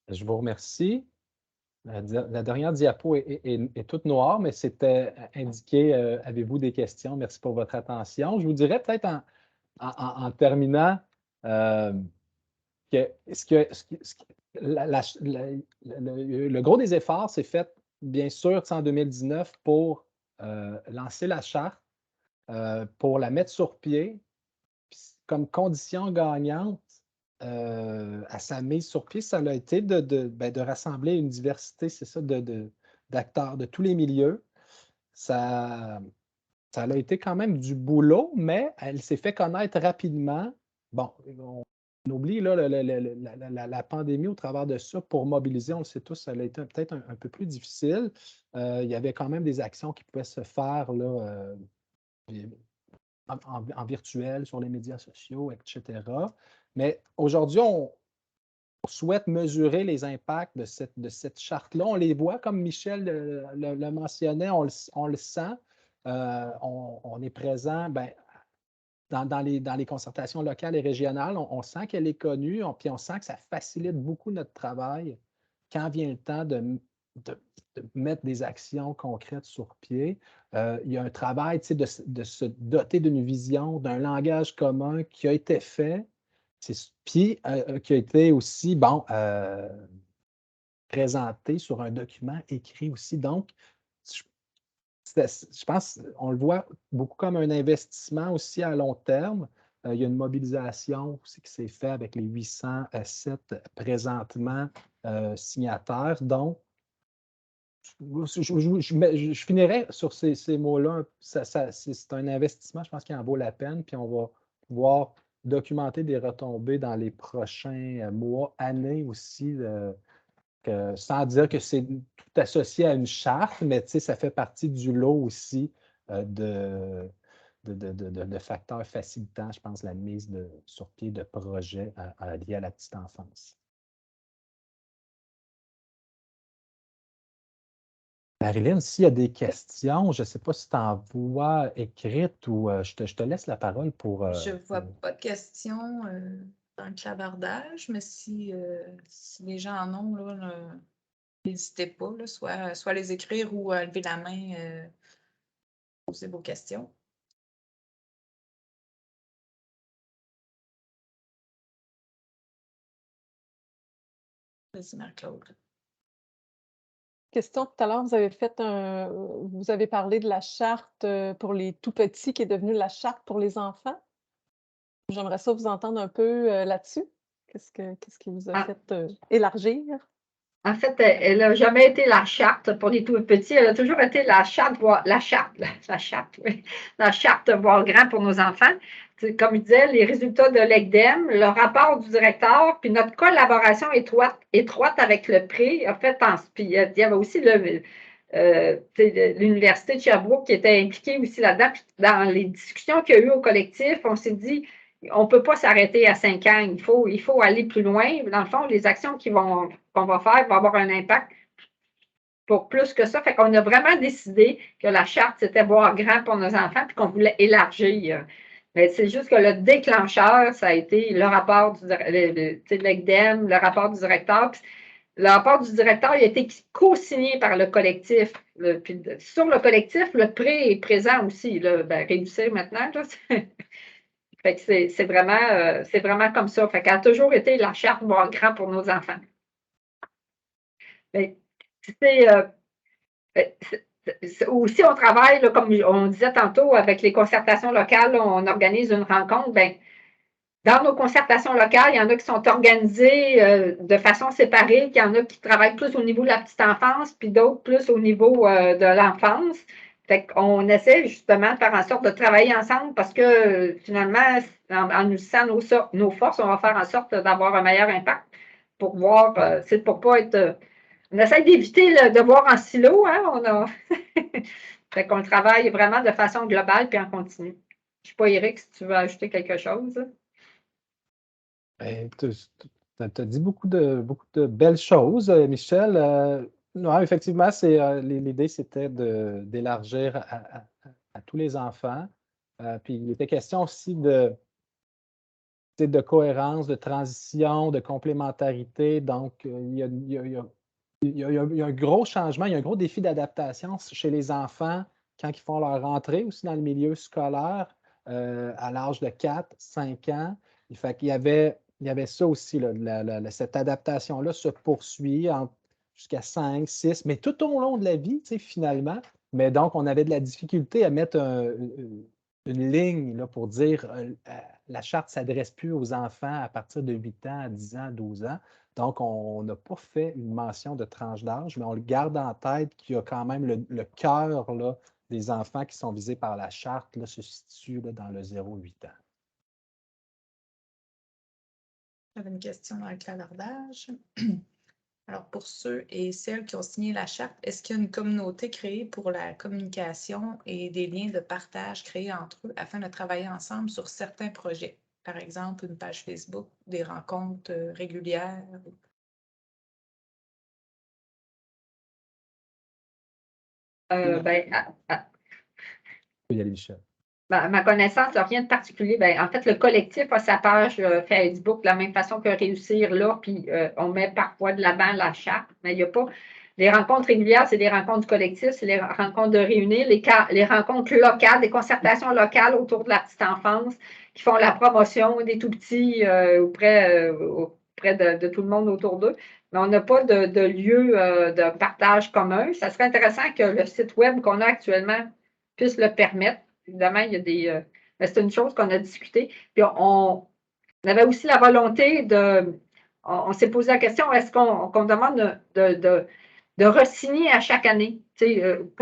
Je vous remercie. La dernière diapo est toute noire, mais c'était indiqué avez-vous des questions? Merci pour votre attention. Je vous dirais peut-être en terminant que le gros des efforts s'est fait, bien sûr, en 2019 pour lancer la charte, pour la mettre sur pied, comme condition gagnante à sa mise sur pied, ça a été de rassembler une diversité, c'est ça, d'acteurs de tous les milieux. Ça a été quand même du boulot, mais elle s'est fait connaître rapidement. Bon, on oublie là, la pandémie au travers de ça pour mobiliser, on le sait tous, ça a été peut-être un peu plus difficile. Il y avait quand même des actions qui pouvaient se faire là, en virtuel, sur les médias sociaux, etc. Mais aujourd'hui, on souhaite mesurer les impacts de cette charte-là. On les voit, comme Michel le mentionnait, on le sent. On est présent dans les concertations locales et régionales. On sent qu'elle est connue, puis on sent que ça facilite beaucoup notre travail quand vient le temps de mettre des actions concrètes sur pied. Il y a un travail de se doter d'une vision, d'un langage commun qui a été fait, puis qui a été aussi présenté sur un document écrit aussi. Donc, je pense qu'on le voit beaucoup comme un investissement aussi à long terme. Il y a une mobilisation aussi qui s'est faite avec les 807 présentement signataires. Donc, je finirai sur ces mots-là. C'est un investissement, je pense qu'il en vaut la peine, puis on va pouvoir documenter des retombées dans les prochains mois, années aussi, sans dire que c'est tout associé à une charte, mais ça fait partie du lot aussi de facteurs facilitant, je pense, la mise sur pied de projets liés à la petite enfance. Marilyn, s'il y a des questions, je ne sais pas si tu en vois écrites ou je te laisse la parole pour... Je ne vois pas de questions dans le clavardage, mais si les gens en ont, là, n'hésitez pas, là, soit les écrire ou lever la main, poser vos questions. Vas-y, Marie-Claude. Question tout à l'heure, vous avez parlé de la charte pour les tout-petits qui est devenue la charte pour les enfants. J'aimerais ça vous entendre un peu là-dessus. Qu'est-ce qui vous a fait élargir? En fait, elle n'a jamais été la charte pour les tout petits. Elle a toujours été la charte, la charte, voire grand pour nos enfants. Comme je disais, les résultats de l'ECDEM, le rapport du directeur, puis notre collaboration étroite avec le prix, en fait, puis il y avait aussi l'Université de Sherbrooke qui était impliquée aussi là-dedans. Puis dans les discussions qu'il y a eu au collectif, on s'est dit, on ne peut pas s'arrêter à 5 ans. Il faut aller plus loin. Dans le fond, les actions qu'on va faire vont avoir un impact pour plus que ça. Fait qu'on a vraiment décidé que la charte, c'était voir grand pour nos enfants puis qu'on voulait élargir. Mais c'est juste que le déclencheur, ça a été le rapport de l'ECDEM, le rapport du directeur. Puis le rapport du directeur il a été co-signé par le collectif. Puis sur le collectif, le prêt est présent aussi. Là, réussir maintenant, là, fait que c'est vraiment comme ça. Fait qu'elle a toujours été la charte voir grand pour nos enfants. Aussi, on travaille, là, comme on disait tantôt, avec les concertations locales, on organise une rencontre. Dans nos concertations locales, il y en a qui sont organisées de façon séparée, il y en a qui travaillent plus au niveau de la petite enfance, puis d'autres plus au niveau de l'enfance. Fait qu'on essaie justement de faire en sorte de travailler ensemble parce que finalement, en unissant nos forces, on va faire en sorte d'avoir un meilleur impact pour voir, c'est pour pas être. On essaie d'éviter de voir en silo, hein? Fait qu'on travaille vraiment de façon globale puis en continu. Je ne sais pas, Éric, si tu veux ajouter quelque chose. Tu as dit beaucoup de belles choses, Michel. Non, effectivement, l'idée, c'était d'élargir à tous les enfants. Puis il était question aussi de cohérence, de transition, de complémentarité. Donc, il y a un gros changement, il y a un gros défi d'adaptation chez les enfants quand ils font leur rentrée aussi dans le milieu scolaire à l'âge de 4, 5 ans. Il fait qu'il y avait ça aussi, là, cette adaptation-là se poursuit jusqu'à 5, 6, mais tout au long de la vie, finalement. Mais donc, on avait de la difficulté à mettre une ligne là, pour dire la charte ne s'adresse plus aux enfants à partir de 8 ans, à 10 ans, 12 ans. Donc, on n'a pas fait une mention de tranche d'âge, mais on le garde en tête qu'il y a quand même le cœur des enfants qui sont visés par la charte là, se situe là, dans le 0-8 ans. J'avais une question dans le clavardage. Alors, pour ceux et celles qui ont signé la charte, est-ce qu'il y a une communauté créée pour la communication et des liens de partage créés entre eux afin de travailler ensemble sur certains projets? Par exemple, une page Facebook, des rencontres régulières. Ben, Il y aller, Michel. à ma connaissance, rien de particulier. Ben, en fait, le collectif a sa page Facebook de la même façon que Réussir là, puis on met parfois de l'avant la charte, mais il n'y a pas. Les rencontres régulières, c'est des rencontres du collectif, c'est les rencontres de réunir, les rencontres locales, des concertations locales autour de la petite enfance qui font la promotion des tout-petits auprès de tout le monde autour d'eux. Mais on n'a pas de lieu de partage commun. Ça serait intéressant que le site web qu'on a actuellement puisse le permettre. Évidemment, il y a des. C'est une chose qu'on a discuté. Puis on avait aussi la volonté de. On s'est posé la question, est-ce qu'on demande de re-signer à chaque année?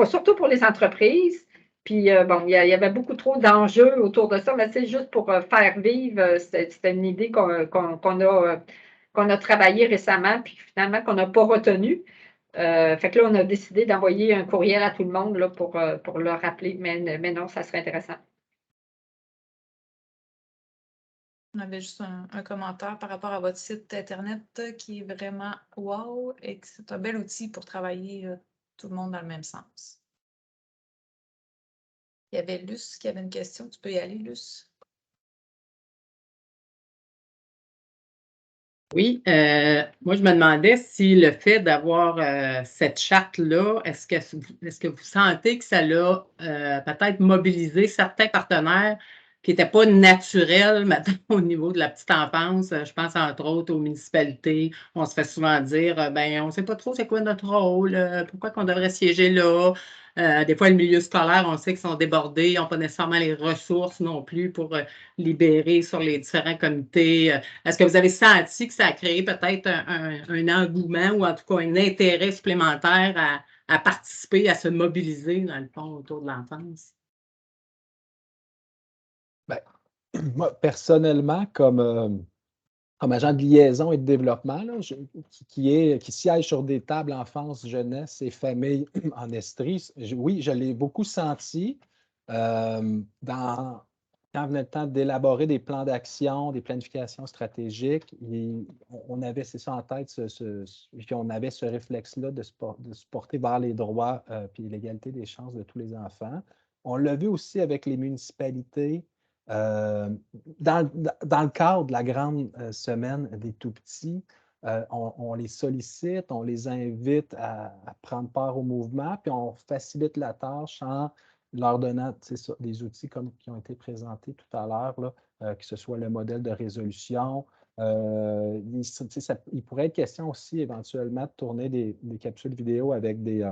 Surtout pour les entreprises. Puis bon, il y avait beaucoup trop d'enjeux autour de ça, mais c'est juste pour faire vivre, c'était une idée qu'on a travaillé récemment, puis finalement qu'on n'a pas retenue. Fait que là, on a décidé d'envoyer un courriel à tout le monde là, pour le rappeler, mais non, ça serait intéressant. On avait juste un commentaire par rapport à votre site Internet qui est vraiment wow et que c'est un bel outil pour travailler tout le monde dans le même sens. Il y avait Luce qui avait une question. Tu peux y aller, Luce? Oui, moi je me demandais si le fait d'avoir cette charte-là, est-ce que vous sentez que ça a peut-être mobilisé certains partenaires qui n'étaient pas naturels maintenant au niveau de la petite enfance? Je pense entre autres aux municipalités. On se fait souvent dire, ben on ne sait pas trop c'est quoi notre rôle, pourquoi qu'on devrait siéger là. Des fois, le milieu scolaire, on sait qu'ils sont débordés, ils n'ont pas nécessairement les ressources non plus pour libérer sur les différents comités. Est-ce que vous avez senti que ça a créé peut-être un engouement ou en tout cas un intérêt supplémentaire à participer, à se mobiliser, dans le fond, autour de l'enfance? Ben, moi, personnellement, comme agent de liaison et de développement, là, qui siège sur des tables enfance, jeunesse et famille en Estrie, oui, je l'ai beaucoup senti quand venait le temps d'élaborer des plans d'action, des planifications stratégiques. On avait, c'est ça en tête, puis on avait ce réflexe-là de se porter vers les droits et l'égalité des chances de tous les enfants. On l'a vu aussi avec les municipalités. Dans le cadre de la grande semaine des tout-petits, on les sollicite, on les invite à prendre part au mouvement, puis on facilite la tâche en leur donnant des outils comme qui ont été présentés tout à l'heure, que ce soit le modèle de résolution. Il pourrait être question aussi éventuellement de tourner des capsules vidéo avec des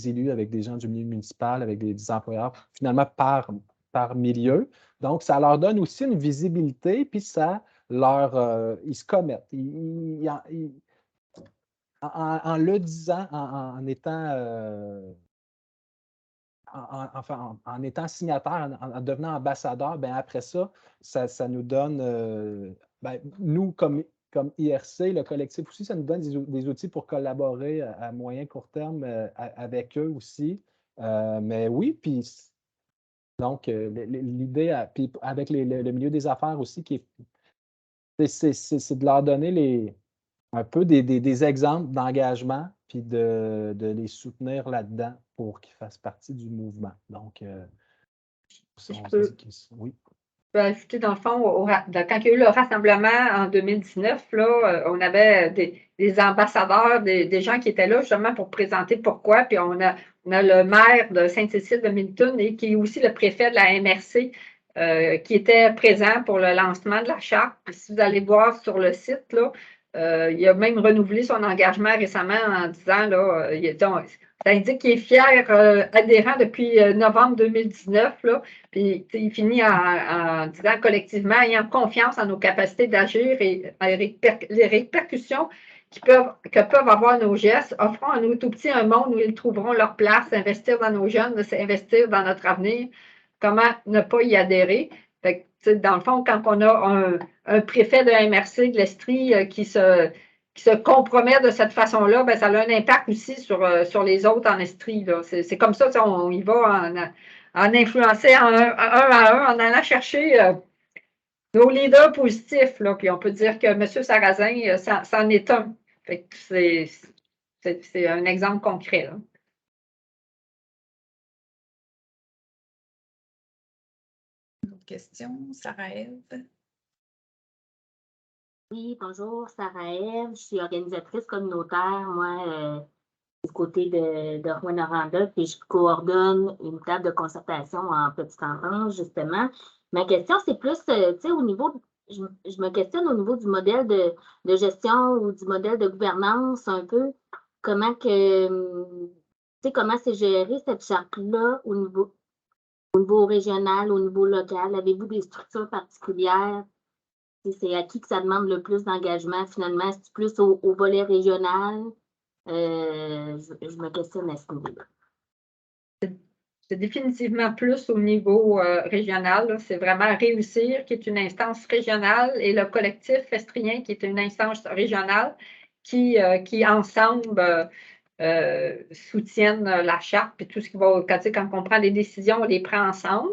élus, avec des gens du milieu municipal, avec des employeurs, finalement par milieu. Donc, ça leur donne aussi une visibilité, puis ça ils se commettent. En le disant, en étant signataire, en devenant ambassadeur, bien après ça nous donne, nous, comme IRC, le collectif aussi, ça nous donne des outils pour collaborer à moyen, court terme avec eux aussi. Mais oui, puis donc l'idée, puis avec le milieu des affaires aussi, c'est de leur donner un peu des exemples d'engagement, puis de les soutenir là-dedans pour qu'ils fassent partie du mouvement. Donc, oui. Je peux ajouter, dans le fond, quand il y a eu le rassemblement en 2019, là, on avait des ambassadeurs, des gens qui étaient là justement pour présenter pourquoi. Puis on a le maire de Sainte-Cécile de Milton et qui est aussi le préfet de la MRC qui était présent pour le lancement de la charte. Puis si vous allez voir sur le site, là, il a même renouvelé son engagement récemment en disant, là, ça indique qu'il est fier adhérent depuis novembre 2019, là, puis il finit en disant collectivement, ayant confiance en nos capacités d'agir et les répercussions que peuvent avoir nos gestes, offrant à nos tout-petits un monde où ils trouveront leur place, investir dans nos jeunes, investir dans notre avenir. Comment ne pas y adhérer? Fait que, dans le fond, quand on a un préfet de MRC de l'Estrie qui se compromet de cette façon-là, ben, ça a un impact aussi sur les autres en Estrie. C'est comme ça, on y va en influencer un à un, en allant chercher nos leaders positifs. Là, puis on peut dire que M. Sarrazin, c'en est un. C'est un exemple concret. Là. Une autre question, Sarah-Ève? Oui, bonjour, Sarah-Ève. Je suis organisatrice communautaire, moi, du côté de Rouyn-Noranda, puis je coordonne une table de concertation en petite enfance, justement. Ma question, c'est plus, tu sais, au niveau, je me questionne au niveau du modèle de gestion ou du modèle de gouvernance, un peu, comment que, tu sais, comment c'est géré cette charte-là au niveau régional, au niveau local? Avez-vous des structures particulières? C'est à qui que ça demande le plus d'engagement, finalement? C'est plus au volet régional? Je me questionne à ce niveau-là. C'est définitivement plus au niveau régional. C'est vraiment Réussir, qui est une instance régionale, et le collectif Estrien, qui est une instance régionale, qui ensemble soutiennent la charte, puis tout ce qui va, quand on prend des décisions, on les prend ensemble.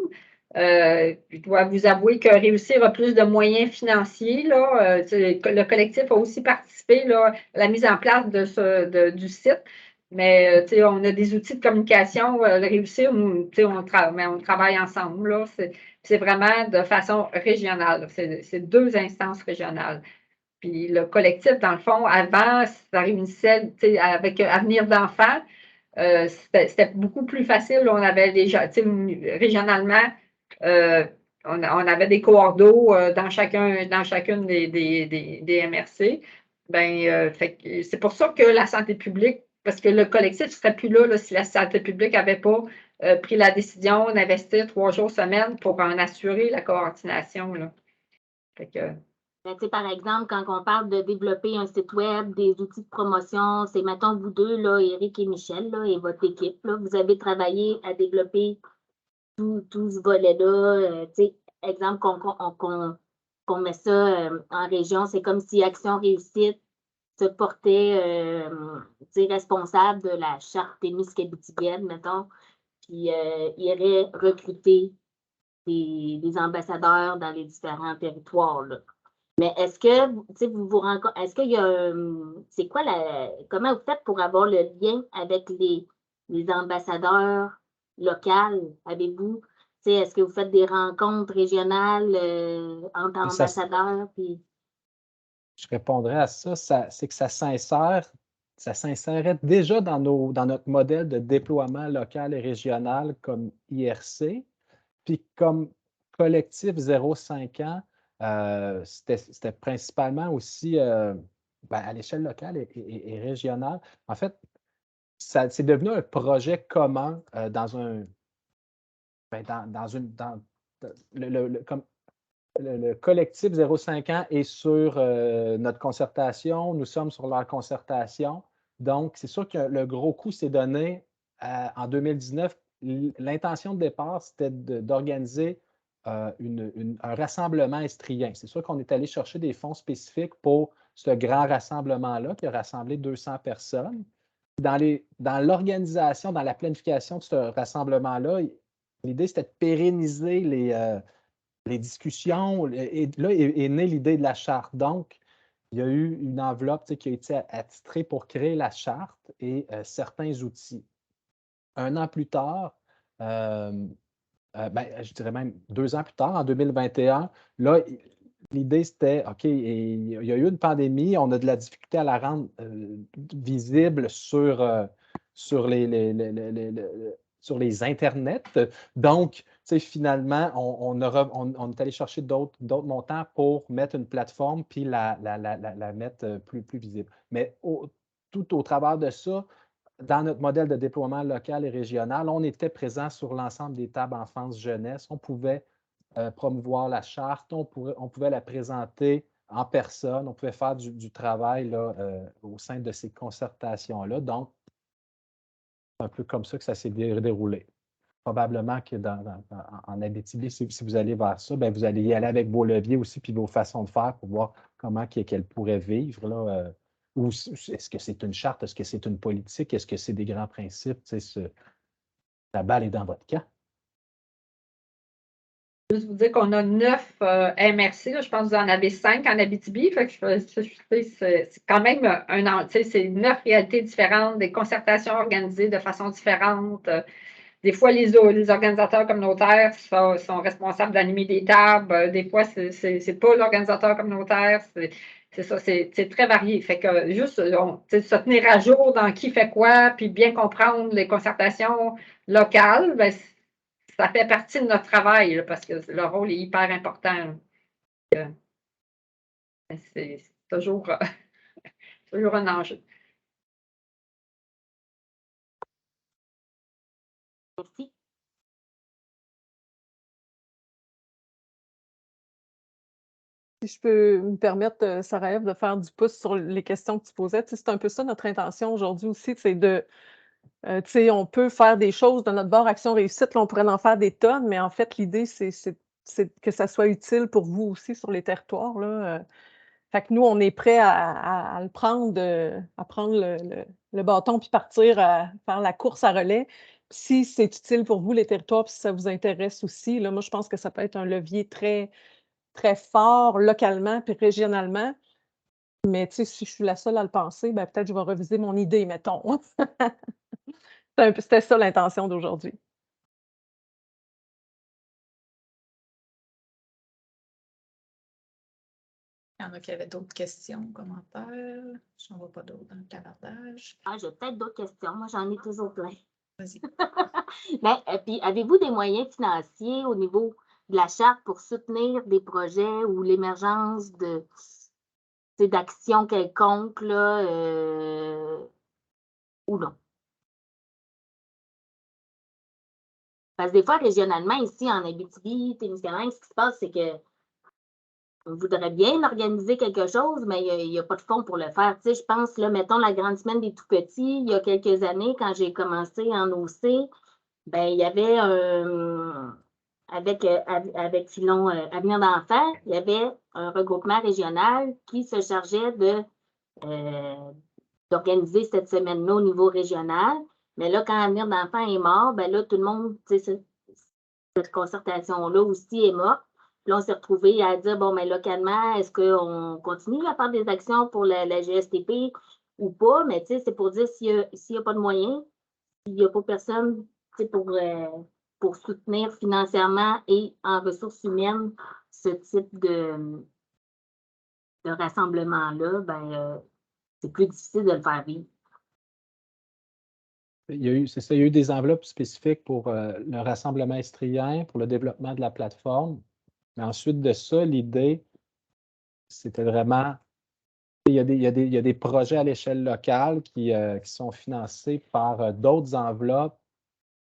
Je dois vous avouer que Réussir a plus de moyens financiers. Là. Le collectif a aussi participé là, à la mise en place du site. Mais on a des outils de communication. Réussir, on travaille ensemble. C'est vraiment de façon régionale. C'est deux instances régionales. Puis le collectif, dans le fond, avant, ça réunissait avec Avenir d'enfants. C'était beaucoup plus facile. On avait déjà, régionalement, on avait des coordos dans chacune des MRC. C'est pour ça que la santé publique, parce que le collectif ne serait plus là si la santé publique n'avait pas pris la décision d'investir 3 jours semaine pour en assurer la coordination. Là. Par exemple, quand on parle de développer un site web, des outils de promotion, c'est mettons vous deux, là, Éric et Michel, là, et votre équipe, là, vous avez travaillé à développer tout ce volet-là. Exemple, qu'on met ça en région, c'est comme si Action Réussite se portait responsable de la charte témiscabitibienne, mettons, puis irait recruter des ambassadeurs dans les différents territoires. Là. Mais est-ce que vous vous rencontrez, est-ce qu'il y a c'est quoi comment vous faites pour avoir le lien avec les ambassadeurs locaux? Avez-vous, est-ce que vous faites des rencontres régionales entre ambassadeurs? Puis... Je répondrais à ça, c'est que ça s'insérait déjà dans notre modèle de déploiement local et régional comme IRC, puis comme collectif 0-5 ans. C'était principalement aussi à l'échelle locale et régionale. En fait, c'est devenu un projet commun le collectif 0-5 ans est sur notre concertation. Nous sommes sur leur concertation. Donc, c'est sûr que le gros coup s'est donné en 2019. L'intention de départ, c'était d'organiser un rassemblement estrien. C'est sûr qu'on est allé chercher des fonds spécifiques pour ce grand rassemblement-là qui a rassemblé 200 personnes. Dans l'organisation, dans la planification de ce rassemblement-là, l'idée, c'était de pérenniser les discussions. Et là est née l'idée de la charte. Donc, il y a eu une enveloppe qui a été attitrée pour créer la charte et certains outils. 1 an plus tard, je dirais même 2 ans plus tard, en 2021, là, l'idée, c'était, OK, il y a eu une pandémie, on a de la difficulté à la rendre visible sur les internets. Donc, finalement, on est allé chercher d'autres montants pour mettre une plateforme puis la mettre plus visible. Mais tout au travers de ça, dans notre modèle de déploiement local et régional, on était présent sur l'ensemble des tables enfance-jeunesse. On pouvait promouvoir la charte, on pouvait la présenter en personne, on pouvait faire du travail là, au sein de ces concertations-là. Donc, c'est un peu comme ça que ça s'est déroulé. Probablement que en Abitibi, si vous allez vers ça, vous allez y aller avec vos leviers aussi puis vos façons de faire pour voir comment qu'elle pourrait vivre. Là, Ou est-ce que c'est une charte? Est-ce que c'est une politique? Est-ce que c'est des grands principes? La balle est dans votre camp. Juste vous dire qu'on a 9 MRC, là, je pense que vous en avez 5 en Abitibi. Fait que c'est quand même c'est 9 réalités différentes, des concertations organisées de façon différente. Des fois, les organisateurs communautaires sont responsables d'animer des tables. Des fois, c'est pas l'organisateur communautaire. C'est ça, c'est très varié. Fait que juste se tenir à jour dans qui fait quoi, puis bien comprendre les concertations locales, ben, ça fait partie de notre travail là, parce que le rôle est hyper important. C'est toujours, toujours un enjeu. Merci. Si je peux me permettre, Sarah-Ève, de faire du pouce sur les questions que tu posais, c'est un peu ça notre intention aujourd'hui aussi, c'est de, on peut faire des choses de notre bord Action Réussite, là, on pourrait en faire des tonnes, mais en fait, l'idée, c'est que ça soit utile pour vous aussi sur les territoires, là. Fait que nous, on est prêts à le prendre, à prendre le bâton puis partir à faire la course à relais. Si c'est utile pour vous, les territoires, puis si ça vous intéresse aussi, là, moi, je pense que ça peut être un levier très, très fort localement puis régionalement. Mais si je suis la seule à le penser, ben, peut-être je vais reviser mon idée, mettons. C'était ça l'intention d'aujourd'hui. Il y en a qui avaient d'autres questions, commentaires. Je n'en vois pas d'autres dans le clavardage. Ah, j'ai peut-être d'autres questions. Moi, j'en ai toujours plein. Vas-y. Mais, puis, avez-vous des moyens financiers au niveau de la charte pour soutenir des projets ou l'émergence d'actions quelconques, là, ou non? Parce que des fois, régionalement, ici, en Abitibi, Témiscamingue, ce qui se passe, c'est que on voudrait bien organiser quelque chose, mais il n'y a pas de fonds pour le faire. Tu sais, je pense, là, mettons, la grande semaine des tout-petits, il y a quelques années, quand j'ai commencé en OC, ben, il y avait avec Filon Avenir d'enfants, il y avait un regroupement régional qui se chargeait d'organiser cette semaine-là au niveau régional. Mais là, quand Avenir d'enfants est mort, ben là, tout le monde, tu sais, cette concertation-là aussi est morte. Puis là, on s'est retrouvés à dire, bon, mais localement, est-ce qu'on continue à faire des actions pour la GSTP ou pas? Mais tu sais, c'est pour dire s'il n'y a pas de moyens, s'il n'y a pas personne pour soutenir financièrement et en ressources humaines ce type de rassemblement-là, ben, c'est plus difficile de le faire vivre. Il y a eu des enveloppes spécifiques pour le rassemblement estrien, pour le développement de la plateforme. Mais ensuite de ça, l'idée, c'était vraiment. Il y a des projets à l'échelle locale qui sont financés par d'autres enveloppes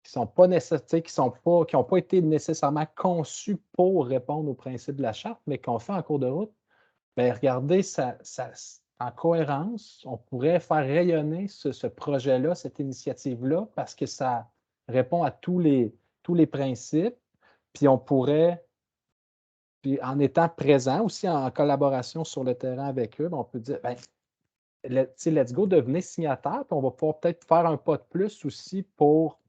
qui n'ont pas été nécessairement conçus pour répondre aux principes de la charte, mais qu'on fait en cours de route. Bien, regardez, en cohérence, on pourrait faire rayonner ce projet-là, cette initiative-là, parce que ça répond à tous les principes. Puis on pourrait, puis en étant présent aussi en collaboration sur le terrain avec eux, on peut dire, ben, let's go, devenez signataire, puis on va pouvoir peut-être faire un pas de plus aussi pour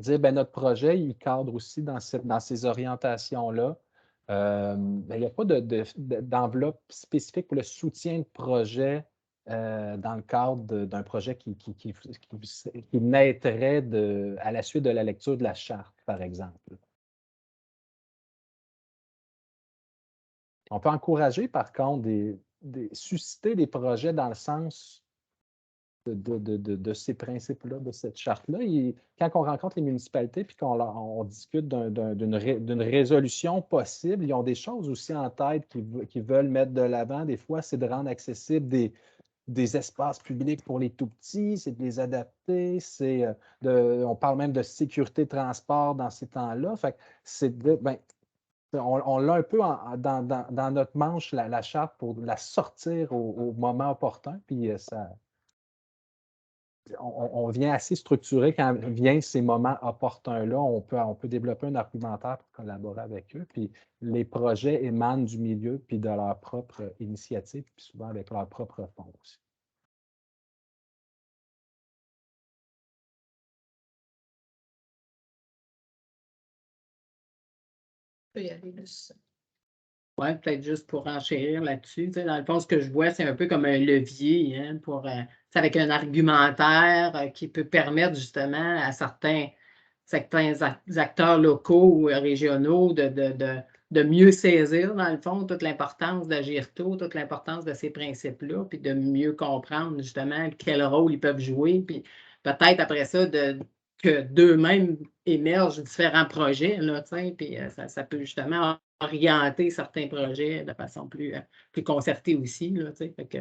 dire, ben, notre projet, il cadre aussi dans ces orientations-là. Ben, il n'y a pas d'enveloppe spécifique pour le soutien de projet dans le cadre d'un projet qui naîtrait à la suite de la lecture de la charte, par exemple. On peut encourager, par contre, susciter des projets dans le sens de ces principes-là, de cette charte-là. Quand on rencontre les municipalités et qu'on discute d'une résolution possible, ils ont des choses aussi en tête qu'ils veulent mettre de l'avant. Des fois, c'est de rendre accessibles des espaces publics pour les tout-petits, c'est de les adapter, on parle même de sécurité de transport dans ces temps-là. Fait que on l'a un peu dans notre manche, la charte, pour la sortir au moment opportun, puis on vient assez structuré quand viennent ces moments opportuns-là. On peut développer un argumentaire pour collaborer avec eux. Puis les projets émanent du milieu puis de leur propre initiative, puis souvent avec leur propre fonds aussi. peux y aller, Luce. Oui, peut-être juste pour enchérir là-dessus. Tu sais, dans le fond, ce que je vois, c'est un peu comme un levier c'est avec un argumentaire qui peut permettre justement à certains acteurs locaux ou régionaux de mieux saisir, dans le fond, toute l'importance d'agir tôt, toute l'importance de ces principes-là, puis de mieux comprendre justement quel rôle ils peuvent jouer, puis peut-être après ça, que d'eux-mêmes émergent différents projets, là, tu sais, puis ça peut justement orienter certains projets de façon plus concertée aussi, là, tu sais, fait que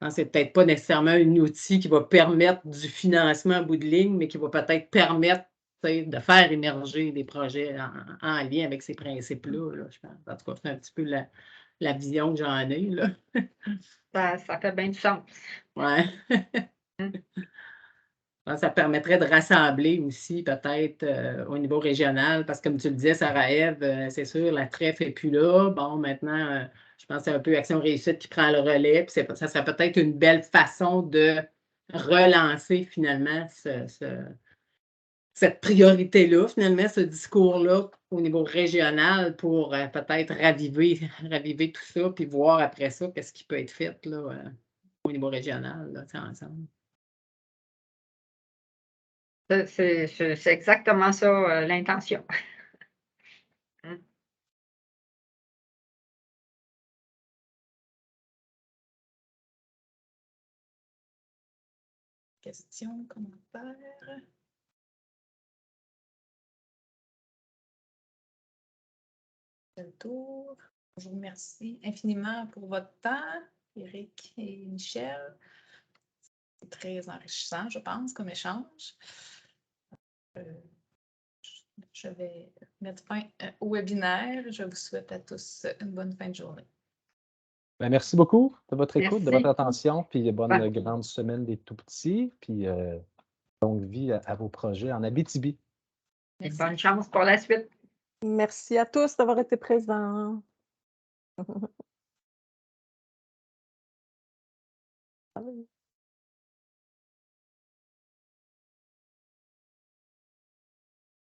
c'est peut-être pas nécessairement un outil qui va permettre du financement à bout de ligne, mais qui va peut-être permettre de faire émerger des projets en lien avec ces principes-là. Là, je pense. En tout cas, c'est un petit peu la vision que j'en ai. Là. Ça fait bien du sens. Ouais. Ça permettrait de rassembler aussi peut-être au niveau régional, parce que comme tu le disais, Sarah-Ève, c'est sûr, la trèfle n'est plus là. Bon, maintenant, je pense que c'est un peu Action Réussite qui prend le relais. Puis ça serait peut-être une belle façon de relancer finalement cette priorité-là, finalement, ce discours-là au niveau régional pour peut-être raviver tout ça, puis voir après ça qu'est-ce qui peut être fait là, au niveau régional, là, ensemble. C'est exactement ça, l'intention. Questions, commentaires? Le tour. Je vous remercie infiniment pour votre temps, Éric et Michel. C'est très enrichissant, je pense, comme échange. Je vais mettre fin au webinaire. Je vous souhaite à tous une bonne fin de journée. Ben, merci beaucoup de votre écoute, de Merci. votre attention, puis bonne Ouais. grande semaine des tout-petits, puis longue vie à vos projets en Abitibi. Merci. Bonne chance pour la suite. Merci à tous d'avoir été présents. Salut.